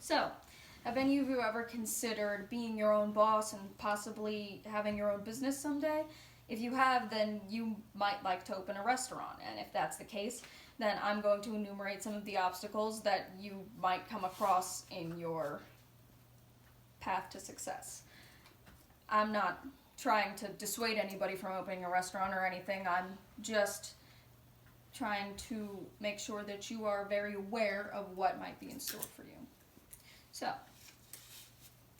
So, have any of you ever considered being your own boss and possibly having your own business someday? If you have, then you might like to open a restaurant, and if that's the case, then I'm going to enumerate some of the obstacles that you might come across in your path to success. I'm not trying to dissuade anybody from opening a restaurant or anything. I'm just trying to make sure that you are very aware of what might be in store for you. So,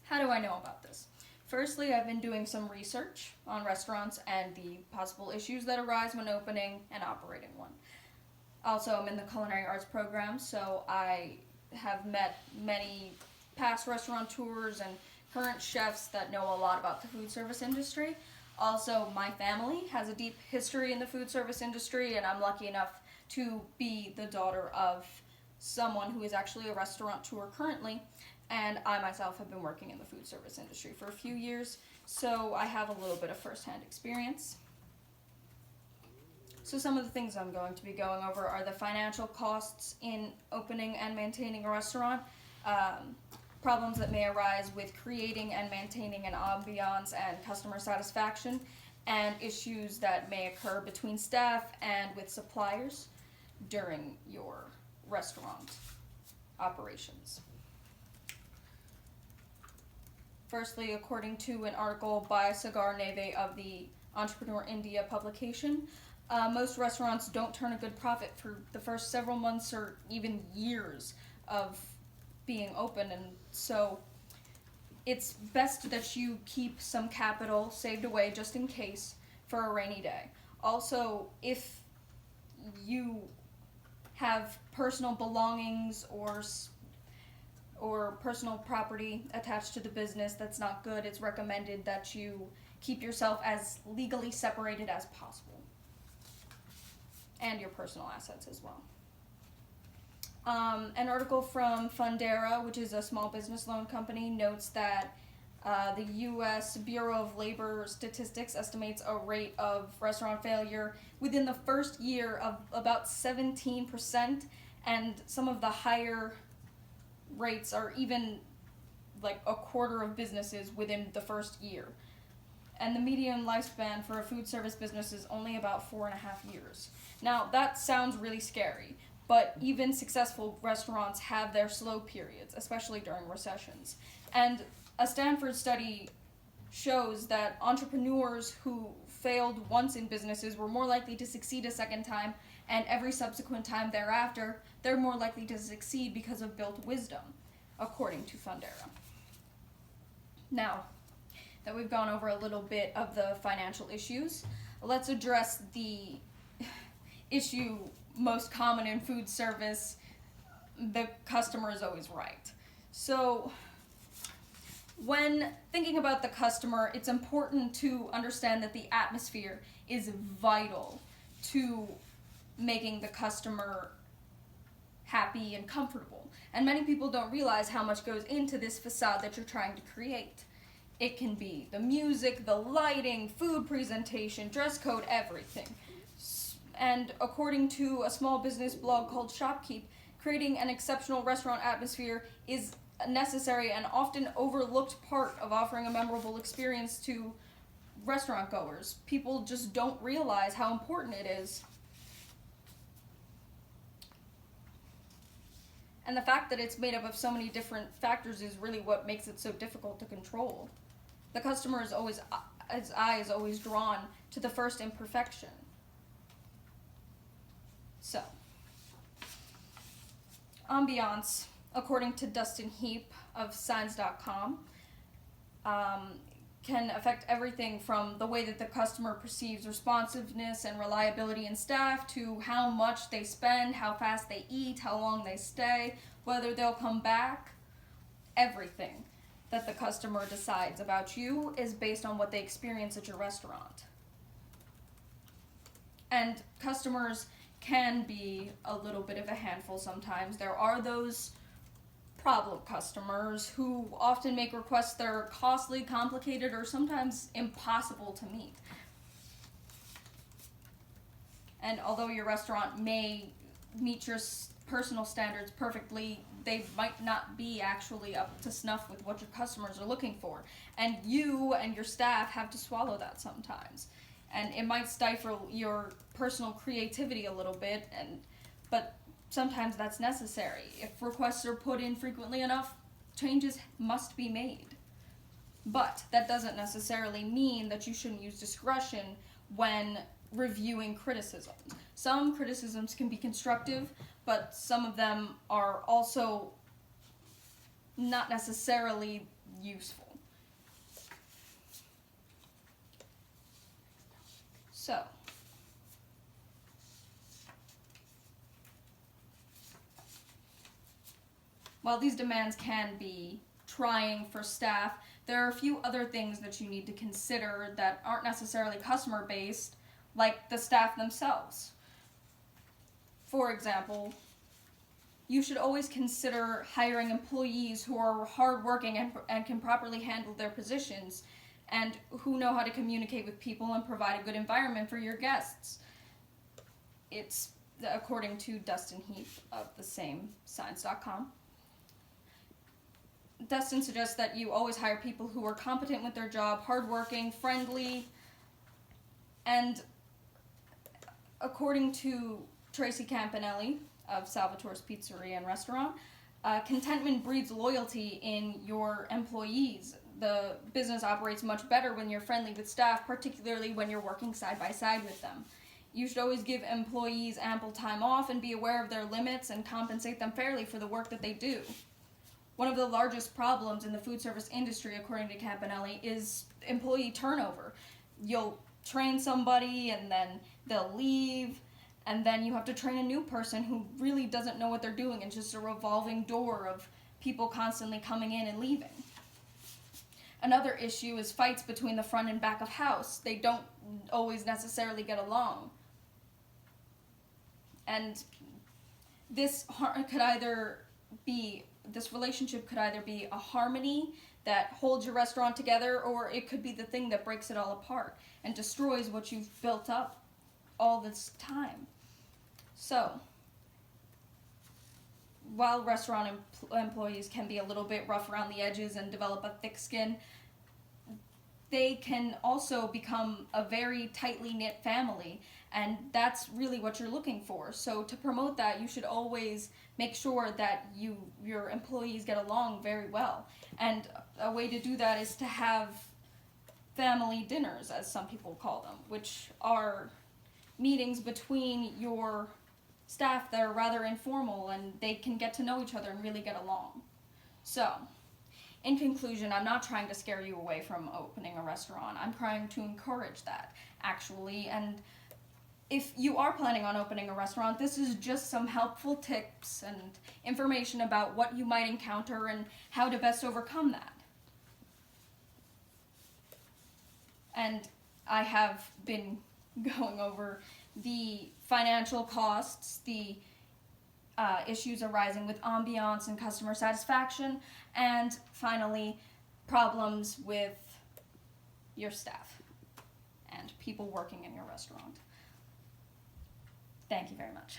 how do I know about this? Firstly, I've been doing some research on restaurants and the possible issues that arise when opening and operating one. Also, I'm in the culinary arts program, so I have met many past restaurateurs and current chefs that know a lot about the food service industry. Also, my family has a deep history in the food service industry, and I'm lucky enough to be the daughter of someone who is actually a restaurateur currently, and I myself have been working in the food service industry for a few years, so I have a little bit of first-hand experience. So some of the things I'm going to be going over are the financial costs in opening and maintaining a restaurant, problems that may arise with creating and maintaining an ambiance and customer satisfaction, and issues that may occur between staff and with suppliers during your restaurant operations. Firstly, according to an article by Sagar Neve of the Entrepreneur India publication, most restaurants don't turn a good profit for the first several months or even years of being open, and so it's best that you keep some capital saved away just in case for a rainy day. Also, if you have personal belongings or personal property attached to the business that's not good, it's recommended that you keep yourself as legally separated as possible, and your personal assets as well. An article from Fundera, which is a small business loan company, notes that the U.S. Bureau of Labor Statistics estimates a rate of restaurant failure within the first year of about 17%, and some of the higher rates are even like a quarter of businesses within the first year. And the median lifespan for a food service business is only about 4.5 years. Now, that sounds really scary, but even successful restaurants have their slow periods, especially during recessions. And a Stanford study shows that entrepreneurs who failed once in businesses were more likely to succeed a second time, and every subsequent time thereafter, they're more likely to succeed because of built wisdom, according to Fundera. Now that we've gone over a little bit of the financial issues, let's address the issue most common in food service: the customer is always right. So when thinking about the customer, it's important to understand that the atmosphere is vital to making the customer happy and comfortable. And many people don't realize how much goes into this facade that you're trying to create. It can be the music, the lighting, food presentation, dress code, everything. And according to a small business blog called Shopkeep, creating an exceptional restaurant atmosphere is a necessary and often overlooked part of offering a memorable experience to restaurant goers. People just don't realize how important it is. And the fact that it's made up of so many different factors is really what makes it so difficult to control. The customer is always, his eye is always drawn to the first imperfection. So, ambiance, according to Dustin Heap of Signs.com, can affect everything from the way that the customer perceives responsiveness and reliability in staff to how much they spend, how fast they eat, how long they stay, whether they'll come back. Everything that the customer decides about you is based on what they experience at your restaurant. And customers can be a little bit of a handful sometimes. There are those problem customers who often make requests that are costly, complicated, or sometimes impossible to meet. And although your restaurant may meet your personal standards perfectly, they might not be actually up to snuff with what your customers are looking for. And you and your staff have to swallow that sometimes. And it might stifle your personal creativity a little bit, but sometimes that's necessary. If requests are put in frequently enough, changes must be made. But that doesn't necessarily mean that you shouldn't use discretion when reviewing criticisms. Some criticisms can be constructive, but some of them are also not necessarily useful. So, while these demands can be trying for staff, there are a few other things that you need to consider that aren't necessarily customer based, like the staff themselves. For example, you should always consider hiring employees who are hardworking and can properly handle their positions, and who know how to communicate with people and provide a good environment for your guests. It's according to Dustin Heath of the same Science.com. Dustin suggests that you always hire people who are competent with their job, hardworking, friendly, and according to Tracy Campanelli of Salvatore's Pizzeria and Restaurant, contentment breeds loyalty in your employees. The business operates much better when you're friendly with staff, particularly when you're working side by side with them. You should always give employees ample time off and be aware of their limits and compensate them fairly for the work that they do. One of the largest problems in the food service industry, according to Campanelli, is employee turnover. You'll train somebody and then they'll leave, and then you have to train a new person who really doesn't know what they're doing. It's just a revolving door of people constantly coming in and leaving. Another issue is fights between the front and back of house. They don't always necessarily get along. And this relationship could either be a harmony that holds your restaurant together, or it could be the thing that breaks it all apart and destroys what you've built up all this time. So, while restaurant employees can be a little bit rough around the edges and develop a thick skin, they can also become a very tightly knit family, and that's really what you're looking for. So to promote that, you should always make sure that your employees get along very well. And a way to do that is to have family dinners, as some people call them, which are meetings between your staff that are rather informal and they can get to know each other and really get along. So, in conclusion, I'm not trying to scare you away from opening a restaurant. I'm trying to encourage that, actually. And if you are planning on opening a restaurant, this is just some helpful tips and information about what you might encounter and how to best overcome that. And I have been going over the financial costs, the issues arising with ambiance and customer satisfaction, and finally, problems with your staff and people working in your restaurant. Thank you very much.